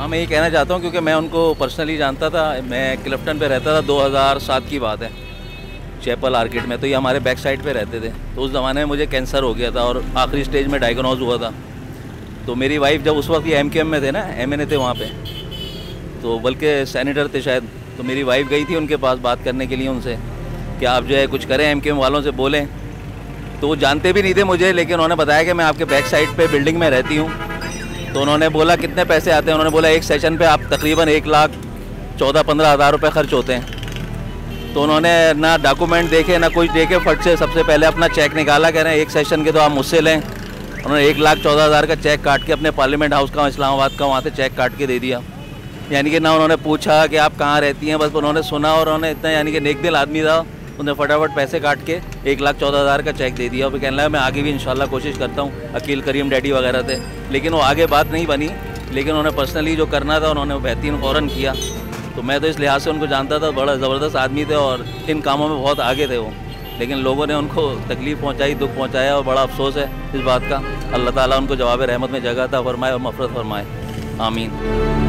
हाँ, मैं ये कहना चाहता हूँ क्योंकि मैं उनको पर्सनली जानता था। मैं क्लिफ्टन पे रहता था, 2007 की बात है, चैपल आर्किड में। तो ये हमारे बैक साइड पे रहते थे। तो उस ज़माने में मुझे कैंसर हो गया था और आखिरी स्टेज में डायग्नोज हुआ था। तो मेरी वाइफ जब उस वक्त ये MQM में थे ना, MNA थे वहाँ पे, तो बल्कि सेनेटर थे शायद। तो मेरी वाइफ गई थी उनके पास बात करने के लिए उनसे कि आप जो है कुछ करें, MQM वालों से बोलें। तो वो जानते भी नहीं थे मुझे, लेकिन उन्होंने बताया कि मैं आपके बैक साइड पे बिल्डिंग में रहती हूँ। तो उन्होंने बोला कितने पैसे आते हैं, उन्होंने बोला एक सेशन पे आप तकरीबन 1,14-15 हज़ार रुपये खर्च होते हैं। तो उन्होंने ना डॉक्यूमेंट देखे ना कुछ देखे, फट से सबसे पहले अपना चेक निकाला, कह रहे हैं एक सेशन के तो आप मुझसे लें। उन्होंने 1,14,000 का चेक काट के अपने पार्लियामेंट हाउस का, इस्लामाबाद का, वहाँ से चेक काट के दे दिया। यानी कि ना उन्होंने पूछा कि आप कहाँ रहती हैं, बस उन्होंने सुना और उन्होंने इतना, यानी कि नेक दिल आदमी था, उन्होंने फटाफट पैसे काट के 1,14,000 का चेक दे दिया। और फिर कहने लगा मैं आगे भी इंशाल्लाह कोशिश करता हूँ। अकील करीम डैडी वगैरह थे, लेकिन वो आगे बात नहीं बनी। लेकिन उन्होंने पर्सनली जो करना था उन्होंने बेहतरीन फ़ौरन किया। तो मैं तो इस लिहाज से उनको जानता था, बड़ा ज़बरदस्त आदमी थे और इन कामों में बहुत आगे थे वो। लेकिन लोगों ने उनको तकलीफ़ पहुँचाई, दुख पहुँचाया और बड़ा अफसोस है इस बात का। अल्लाह ताला उनको जवाब रहमत में जगह अता फरमाए और मफ़रत फरमाए। आमीन।